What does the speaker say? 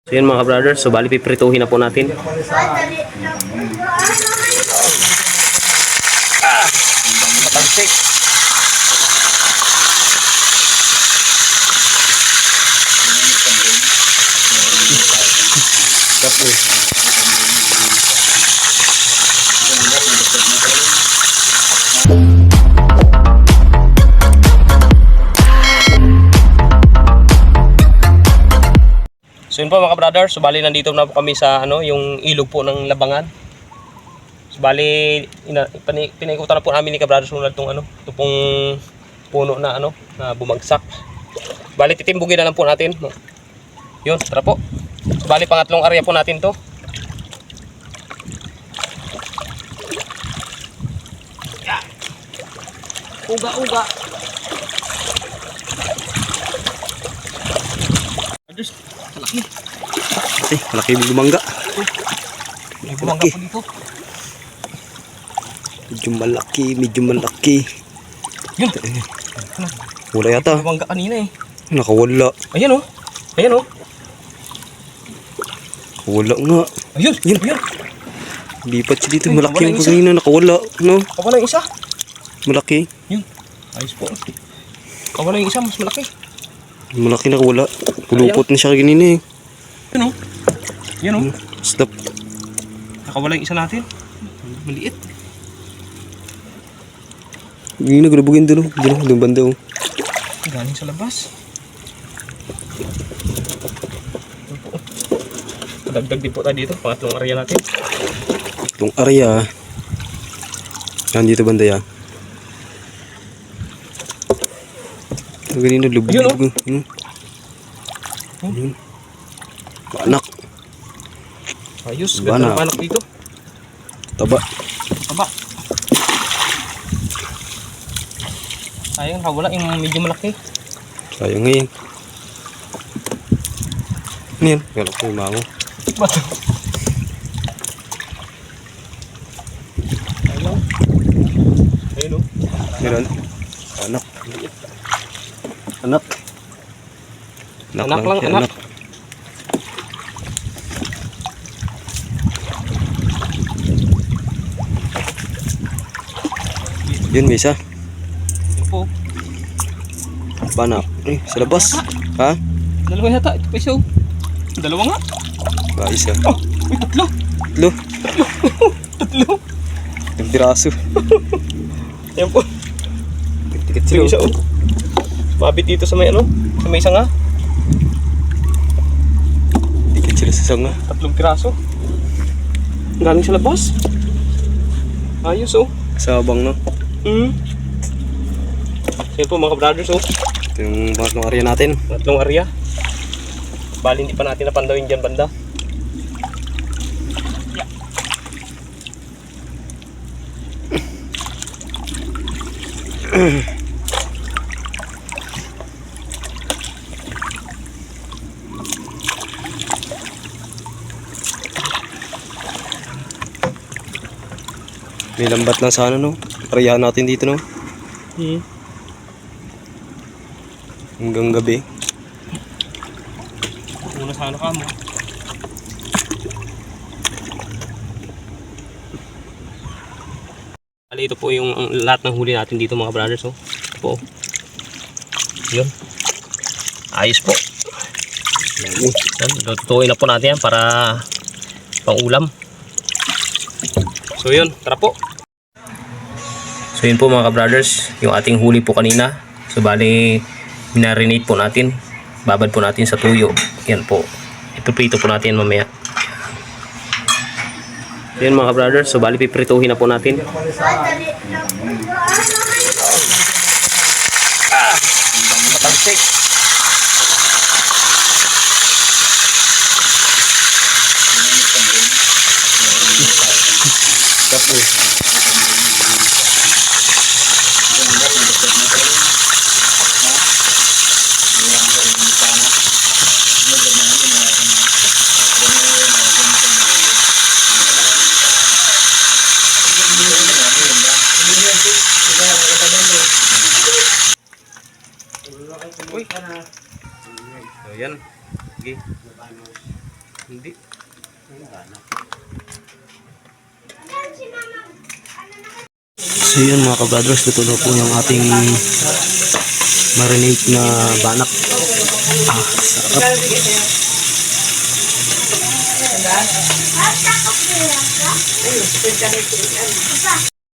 So yun mga brothers, so bali piprituhin na po natin. Matagsik. So yun po mga brothers, so bali nandito na po kami sa yung ilog po ng Labangan. So bali pinaikutan na po namin ni ka-brothers kung itong ito pong puno na na bumagsak. Bali titimbugin na lang po natin. Yun, tara po. So bali pangatlong area po natin to. Uga-uga. Brothers, malaki. Malaki yung mangga. May bumangga po dito. Medyo malaki. Yun. Wala yata. May bumangga kanina eh. Nakawala. Ayan oh. Nakawala nga. Ayun. Lipat siya dito. Malaki yung kanina. Nakawala. No? Nakawala yung isa. Malaki. Yun. Ayos po. Nakawala yung isa. Mas malaki. Malaki nakawala. Pulupot na siya kanina eh. Yan o. Stop. Nakawala yung isa natin. Maliit. Hindi na gulabugin doon. Doon banda o. Galing sa labas. Dagdag din po tayo dito. Pangatlong area natin. Itong area. Nandito banda yan. Ganyan na lubog. Ayun. Banak. Ayos, ganda ng banak dito. Taba. Sayang, wala yung medyo malaki. Sayang ngayon. Ano yan? Galak ko yung mango. Bato. Ayun o. Meron. Anak lang. Yun, may isa. Yun po. Banak. Sa labas. Ha? Dalawa yata. Ito pa isa. Dalawa nga. Isa. Oh, may tatlo. Yung piraso. Yan po. Tikit sila. Isa oh. Mabit dito sa may sa may sanga. Tikit sila sa sanga. 3 piraso. Galing sa labas. Ayos oh. Sabang no. Yan po mga brothers oh. Ito yung pangatlong area natin. Pangatlong area. Bali hindi pa natin napandawin dyan banda. May lambat lang sana no. Parayahan natin dito no. Hanggang gabi. Una sana ka mo. Ito po yung lahat ng huli natin dito mga brothers oh. Ito po. Yun. Ayos po. Lutuin na po natin yan para pang ulam. So yun, tara po. So yun po mga brothers, yung ating huli po kanina. So bali minarinate po natin. Babad po natin sa tuyo. Yan po. Ipiprito po natin mamaya. So yun mga brothers, so bali piprituhin na po natin. Matagsik. Uy. So yan. Okay. Hindi. So yun mga kabrothers, luto na po yung ating marinate na banak. Sarap.